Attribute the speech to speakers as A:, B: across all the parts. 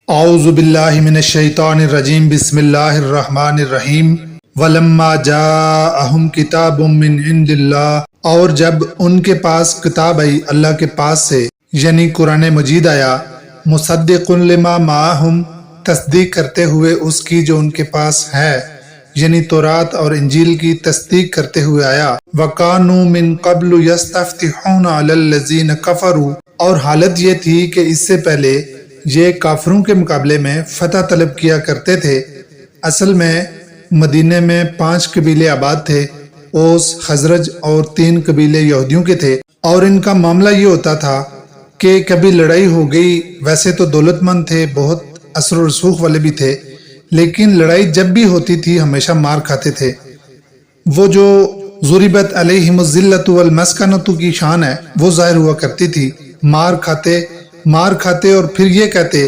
A: اعوذ باللہ من الشیطان الرجیم بسم اللہ الرحمن الرحیم ولما جاءہم کتاب من عند اللہ، اور جب ان کے پاس کتاب آئی اللہ کے پاس سے، یعنی قرآن مجید آیا، مصدق لما معہم، تصدیق کرتے ہوئے اس کی جو ان کے پاس ہے، یعنی تورات اور انجیل کی تصدیق کرتے ہوئے آیا۔ وَكَانُوا مِن قَبْلُ يَسْتَفْتِحُونَ عَلَى الَّذِينَ كَفَرُوا، اور حالت یہ تھی کہ اس سے پہلے یہ کافروں کے مقابلے میں فتح طلب کیا کرتے تھے۔ اصل میں مدینے میں 5 قبیلے آباد تھے، اوس، خزرج اور 3 قبیلے یہودیوں کے تھے، اور ان کا معاملہ یہ ہوتا تھا کہ کبھی لڑائی ہو گئی، ویسے تو دولت مند تھے، بہت اثر و رسوخ والے بھی تھے، لیکن لڑائی جب بھی ہوتی تھی ہمیشہ مار کھاتے تھے۔ وہ جو ضربت علیہم الذلۃ والمسکنۃ کی شان ہے وہ ظاہر ہوا کرتی تھی، مار کھاتے اور پھر یہ کہتے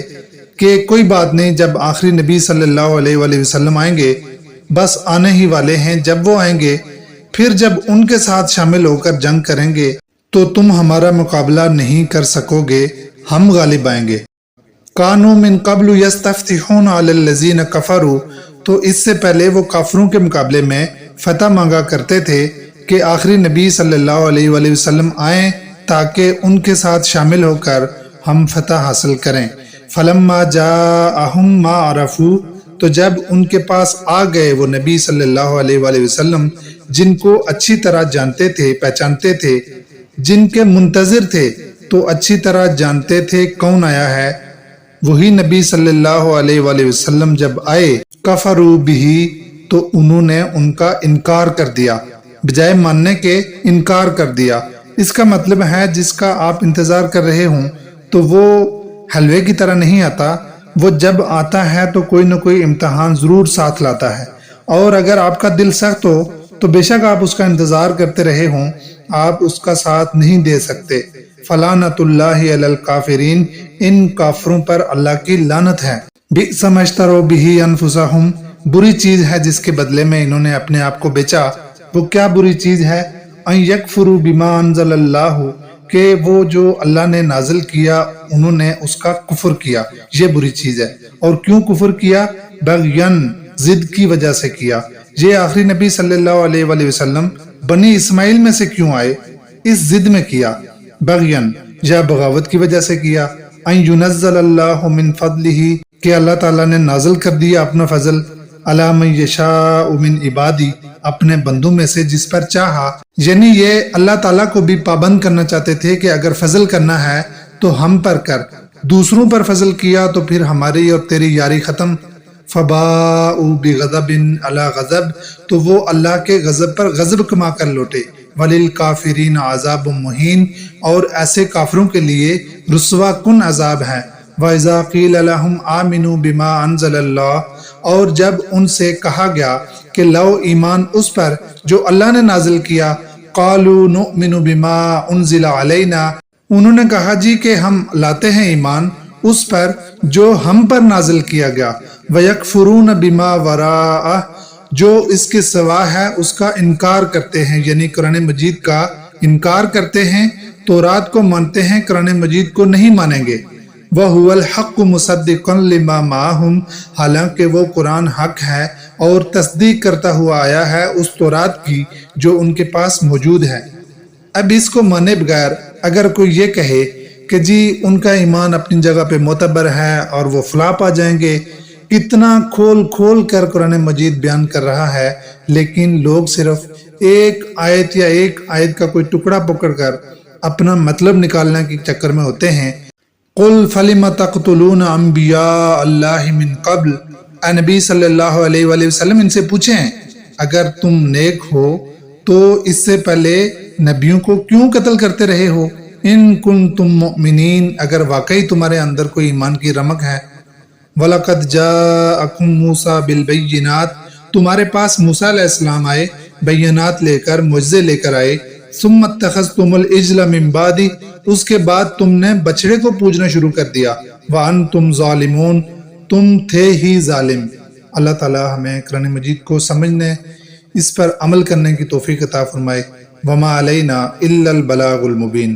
A: کہ کوئی بات نہیں، جب آخری نبی صلی اللہ علیہ وآلہ وسلم آئیں گے، بس آنے ہی والے ہیں، جب وہ آئیں گے پھر جب ان کے ساتھ شامل ہو کر جنگ کریں گے تو تم ہمارا مقابلہ نہیں کر سکو گے، ہم غالب آئیں گے۔ کانوا من قبل یستفتحون علی الذین کفروا، تو اس سے پہلے وہ کافروں کے مقابلے میں فتح مانگا کرتے تھے کہ آخری نبی صلی اللہ علیہ وآلہ وسلم آئیں تاکہ ان کے ساتھ شامل ہو کر ہم فتح حاصل کریں۔ فلما جاءہم ما عرفوا، تو جب ان کے پاس آ گئے وہ نبی صلی اللہ علیہ وآلہ وسلم جن کو اچھی طرح جانتے تھے، پہچانتے تھے، جن کے منتظر تھے، تو اچھی طرح جانتے تھے کون آیا ہے، وہی نبی صلی اللہ علیہ وآلہ وسلم جب آئے، کفروا بہ، تو انہوں نے ان کا انکار کر دیا، بجائے ماننے کے انکار کر دیا۔ اس کا مطلب ہے جس کا آپ انتظار کر رہے ہوں تو وہ حلوے کی طرح نہیں آتا، وہ جب آتا ہے تو کوئی نہ کوئی امتحان ضرور ساتھ لاتا ہے، اور اگر آپ کا دل سخت ہو تو بے شک آپ اس کا انتظار کرتے رہے ہوں، آپ اس کا ساتھ نہیں دے سکتے۔ فلعنۃ اللہ علی الکافرین، ان کافروں پر اللہ کی لعنت ہے۔ بئس ما اشتروا بہ انفسہم، بری چیز ہے جس کے بدلے میں انہوں نے اپنے آپ کو بیچا۔ وہ کیا بری چیز ہے؟ ان یکفروا بما انزل اللہ، کہ وہ جو اللہ نے نازل کیا انہوں نے اس کا کفر کیا، یہ بری چیز ہے۔ اور کیوں کفر کیا؟ بغین، ضد کی وجہ سے کیا۔ یہ آخری نبی صلی اللہ علیہ وآلہ وسلم بنی اسماعیل میں سے کیوں آئے؟ اس ضد میں کیا، بغین یا بغاوت کی وجہ سے کیا۔ ان ینزل اللہ من فضلہ، کہ اللہ تعالیٰ نے نازل کر دیا اپنا فضل، علی من یشاء من عبادی، اپنے بندوں میں سے جس پر چاہا، یعنی یہ اللہ تعالیٰ کو بھی پابند کرنا چاہتے تھے کہ اگر فضل کرنا ہے تو ہم پر کر، دوسروں پر فضل کیا تو پھر ہماری اور تیری یاری ختم۔ فباؤوا بغضب علی غضب، تو وہ اللہ کے غضب پر غضب کما کر لوٹے۔ وللکافرین عذاب مہین، اور ایسے کافروں کے لیے رسوا کن عذاب ہے۔ وَإِذَا قِيلَ لَهُمْ آمِنُوا بِمَا أَنزَلَ اللَّهُ، اور جب ان سے کہا گیا کہ لاؤ ایمان اس پر جو اللہ نے نازل کیا، قَالُوا نُؤْمِنُ بِمَا أُنزِلَ عَلَيْنَا، انہوں نے کہا جی کہ ہم لاتے ہیں ایمان اس پر جو ہم پر نازل کیا گیا، وَيَكْفُرُونَ بِمَا وَرَاءَهُ، جو اس کے سوا ہے اس کا انکار کرتے ہیں، یعنی قرآن مجید کا انکار کرتے ہیں، تورات کو مانتے ہیں، قرآن مجید کو نہیں مانیں گے۔ وَهُوَ الْحَقُّ مُصَدِّقًا لِمَا مَعَهُمْ، حالانکہ وہ قرآن حق ہے اور تصدیق کرتا ہوا آیا ہے اس تورات کی جو ان کے پاس موجود ہے۔ اب اس کو مانے بغیر اگر کوئی یہ کہے کہ جی ان کا ایمان اپنی جگہ پہ معتبر ہے اور وہ فلاح پا جائیں گے، کتنا کھول کھول کر قرآن مجید بیان کر رہا ہے، لیکن لوگ صرف ایک آیت یا ایک آیت کا کوئی ٹکڑا پکڑ کر اپنا مطلب نکالنے کے چکر میں ہوتے ہیں۔ قُلْ فَلِمَ تَقْتُلُونَ أَنْبِيَاءَ اللَّهِ مِنْ قَبْلِ، اے نبی صلی اللہ علیہ وآلہ وسلم ان سے پوچھیں اگر تم نیک ہو تو اس سے پہلے نبیوں کو کیوں قتل کرتے رہے ہو؟ ان کنتم مؤمنین، اگر واقعی تمہارے اندر کوئی ایمان کی رمق ہے۔ وَلَقَدْ جَاءَكُمْ مُوسَىٰ بِالْبَيِّنَاتِ، تمہارے پاس موسیٰ علیہ السلام آئے، بینات لے کر، معجزے لے کر آئے۔ ثُمَّ اتَّخَذْتُمُ الْعِجْلَ مِن بَعْدِهِ، اس کے بعد تم نے بچڑے کو پوجنا شروع کر دیا۔ وَأَنْتُمْ ظَالِمُونَ، تم تھے ہی ظالم۔ اللہ تعالی ہمیں قرآن مجید کو سمجھنے، اس پر عمل کرنے کی توفیق عطا فرمائے۔ وَمَا عَلَيْنَا إِلَّا الْبَلَاغُ الْمُبِينُ۔